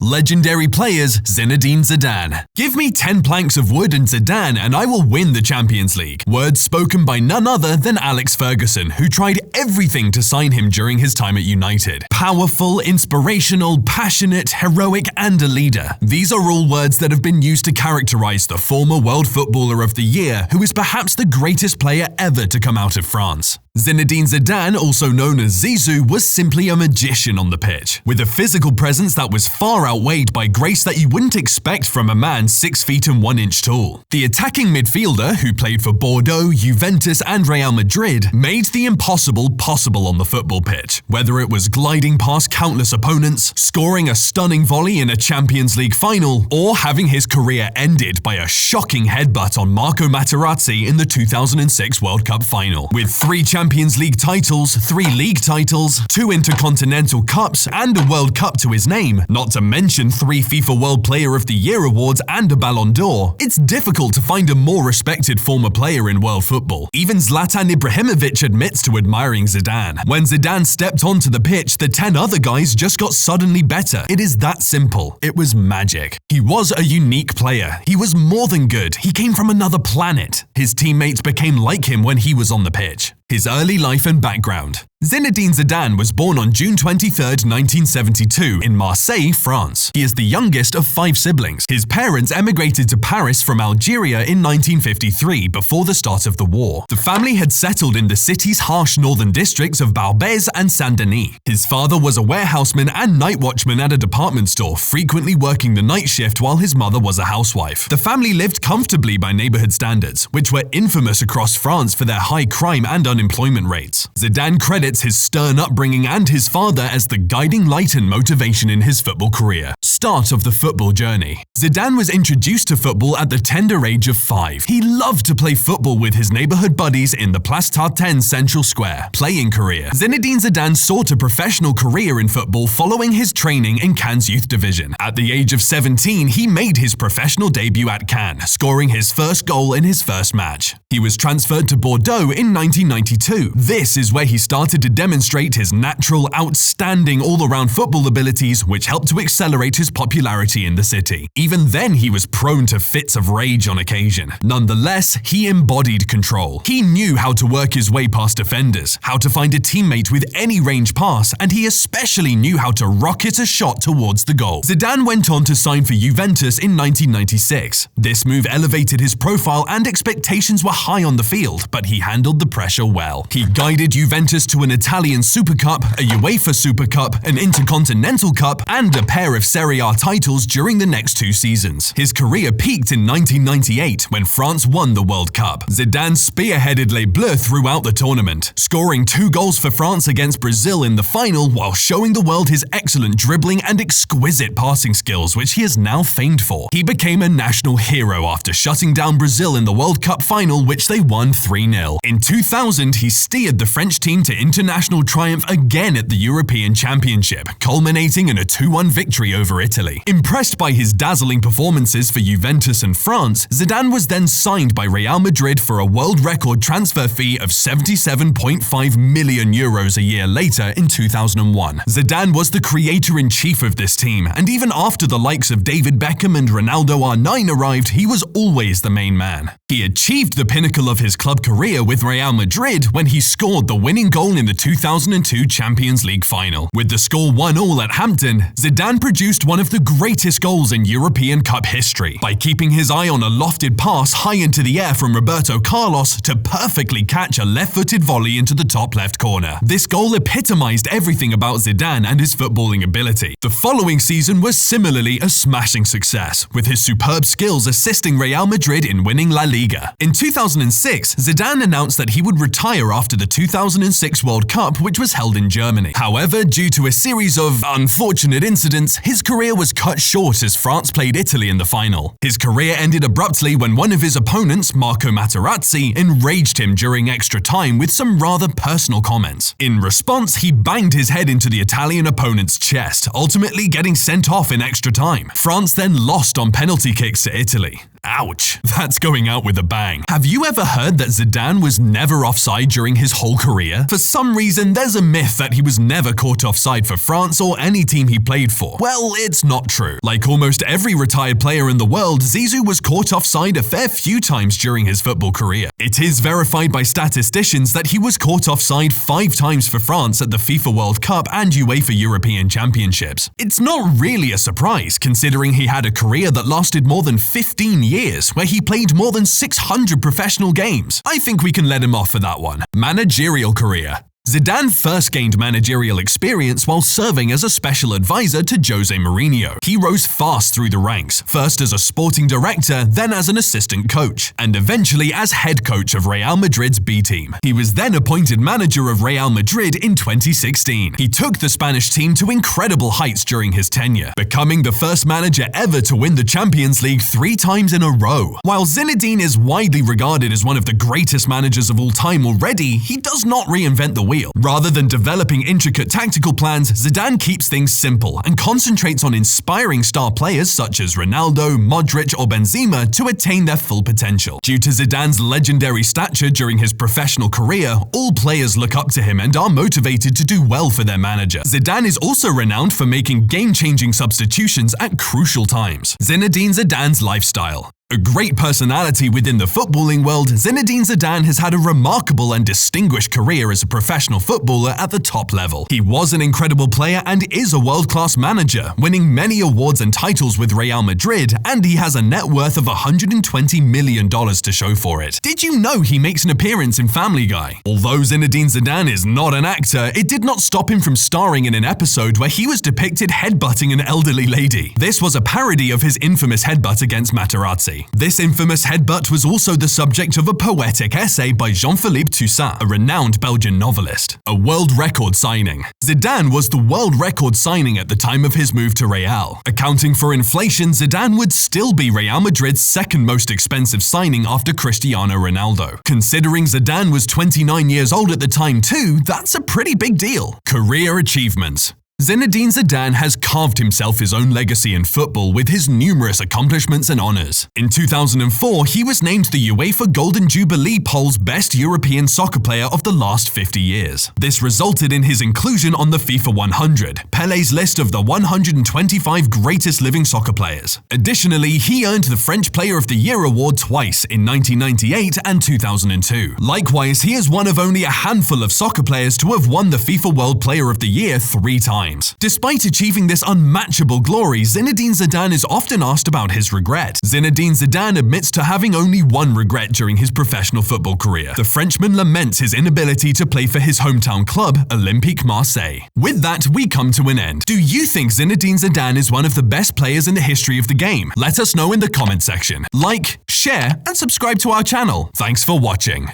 Legendary players Zinedine Zidane. Give me 10 planks of wood and Zidane and I will win the Champions League. Words spoken by none other than Alex Ferguson, who tried everything to sign him during his time at United. Powerful, inspirational, passionate, heroic, and a leader. These are all words that have been used to characterize the former World Footballer of the Year, who is perhaps the greatest player ever to come out of France. Zinedine Zidane, also known as Zizou, was simply a magician on the pitch, with a physical presence that was far outweighed by grace that you wouldn't expect from a man 6 feet and 1 inch tall. The attacking midfielder, who played for Bordeaux, Juventus and Real Madrid, made the impossible possible on the football pitch. Whether it was gliding past countless opponents, scoring a stunning volley in a Champions League final, or having his career ended by a shocking headbutt on Marco Materazzi in the 2006 World Cup final. With 3 Champions League titles, 3 league titles, 2 Intercontinental Cups, and a World Cup to his name, not to mention 3 FIFA World Player of the Year awards and a Ballon d'Or, it's difficult to find a more respected former player in world football. Even Zlatan Ibrahimovic admits to admiring Zidane. When Zidane stepped onto the pitch, the 10 other guys just got suddenly better. It is that simple. It was magic. He was a unique player. He was more than good. He came from another planet. His teammates became like him when he was on the pitch. His early life and background. Zinedine Zidane was born on June 23, 1972 in Marseille, France. He is the youngest of 5 siblings. His parents emigrated to Paris from Algeria in 1953 before the start of the war. The family had settled in the city's harsh northern districts of Barbès and Saint-Denis. His father was a warehouseman and night watchman at a department store, frequently working the night shift while his mother was a housewife. The family lived comfortably by neighborhood standards, which were infamous across France for their high crime and unemployment rates. Zidane credits his stern upbringing and his father as the guiding light and motivation in his football career. Start of the football journey. Zidane was introduced to football at the tender age of 5. He loved to play football with his neighborhood buddies in the Place Tartène Central Square. Playing career. Zinedine Zidane sought a professional career in football following his training in Cannes youth division. At the age of 17, he made his professional debut at Cannes, scoring his first goal in his first match. He was transferred to Bordeaux in 1992. This is where he started to demonstrate his natural, outstanding all-around football abilities, which helped to accelerate his popularity in the city. Even then, he was prone to fits of rage on occasion. Nonetheless, he embodied control. He knew how to work his way past defenders, how to find a teammate with any range pass, and he especially knew how to rocket a shot towards the goal. Zidane went on to sign for Juventus in 1996. This move elevated his profile and expectations were high on the field, but he handled the pressure well. He guided Juventus to an Italian Super Cup, a UEFA Super Cup, an Intercontinental Cup, and a pair of Serie A titles during the next 2 seasons. His career peaked in 1998 when France won the World Cup. Zidane spearheaded Les Bleus throughout the tournament, scoring 2 goals for France against Brazil in the final while showing the world his excellent dribbling and exquisite passing skills, which he is now famed for. He became a national hero after shutting down Brazil in the World Cup final, which they won 3-0. In 2000, he steered the French team to international triumph again at the European Championship, culminating in a 2-1 victory over Italy. Impressed by his dazzling performances for Juventus and France, Zidane was then signed by Real Madrid for a world record transfer fee of €77.5 million a year later in 2001. Zidane was the creator-in-chief of this team, and even after the likes of David Beckham and Ronaldo R9 arrived, he was always the main man. He achieved the pinnacle of his club career with Real Madrid when he scored the winning goal in the 2002 Champions League final. With the score 1-1 at Hampden, Zidane produced one of the greatest goals in European Cup history by keeping his eye on a lofted pass high into the air from Roberto Carlos to perfectly catch a left-footed volley into the top left corner. This goal epitomized everything about Zidane and his footballing ability. The following season was similarly a smashing success, with his superb skills assisting Real Madrid in winning La Liga. In 2006, Zidane announced that he would retire after the 2006 World Cup, which was held in Germany. However, due to a series of unfortunate incidents, his career was cut short as France played Italy in the final. His career ended abruptly when one of his opponents, Marco Materazzi, enraged him during extra time with some rather personal comments. In response, he banged his head into the Italian opponent's chest, ultimately getting sent off in extra time. France then lost on penalty kicks to Italy. Ouch, that's going out with a bang. Have you ever heard that Zidane was never offside during his whole career? For some reason, there's a myth that he was never caught offside for France or any team he played for. Well, it's not true. Like almost every retired player in the world, Zizou was caught offside a fair few times during his football career. It is verified by statisticians that he was caught offside 5 times for France at the FIFA World Cup and UEFA European Championships. It's not really a surprise, considering he had a career that lasted more than 15 years, where he played more than 600 professional games. I think we can let him off for that one. Managerial career. Zidane first gained managerial experience while serving as a special advisor to Jose Mourinho. He rose fast through the ranks, first as a sporting director, then as an assistant coach, and eventually as head coach of Real Madrid's B team. He was then appointed manager of Real Madrid in 2016. He took the Spanish team to incredible heights during his tenure, becoming the first manager ever to win the Champions League 3 times in a row. While Zinedine is widely regarded as one of the greatest managers of all time already, he does not reinvent the wheel. Rather than developing intricate tactical plans, Zidane keeps things simple and concentrates on inspiring star players such as Ronaldo, Modric or Benzema to attain their full potential. Due to Zidane's legendary stature during his professional career, all players look up to him and are motivated to do well for their manager. Zidane is also renowned for making game-changing substitutions at crucial times. Zinedine Zidane's lifestyle. A great personality within the footballing world, Zinedine Zidane has had a remarkable and distinguished career as a professional footballer at the top level. He was an incredible player and is a world-class manager, winning many awards and titles with Real Madrid, and he has a net worth of $120 million to show for it. Did you know he makes an appearance in Family Guy? Although Zinedine Zidane is not an actor, it did not stop him from starring in an episode where he was depicted headbutting an elderly lady. This was a parody of his infamous headbutt against Materazzi. This infamous headbutt was also the subject of a poetic essay by Jean-Philippe Toussaint, a renowned Belgian novelist. A world record signing. Zidane was the world record signing at the time of his move to Real. Accounting for inflation, Zidane would still be Real Madrid's second most expensive signing after Cristiano Ronaldo. Considering Zidane was 29 years old at the time too, that's a pretty big deal. Career achievements. Zinedine Zidane has carved himself his own legacy in football with his numerous accomplishments and honours. In 2004, he was named the UEFA Golden Jubilee poll's best European soccer player of the last 50 years. This resulted in his inclusion on the FIFA 100, Pele's list of the 125 greatest living soccer players. Additionally, he earned the French Player of the Year award twice, in 1998 and 2002. Likewise, he is one of only a handful of soccer players to have won the FIFA World Player of the Year 3 times. Despite achieving this unmatchable glory, Zinedine Zidane is often asked about his regret. Zinedine Zidane admits to having only one regret during his professional football career. The Frenchman laments his inability to play for his hometown club, Olympique Marseille. With that, we come to an end. Do you think Zinedine Zidane is one of the best players in the history of the game? Let us know in the comment section. Like, share, and subscribe to our channel. Thanks for watching.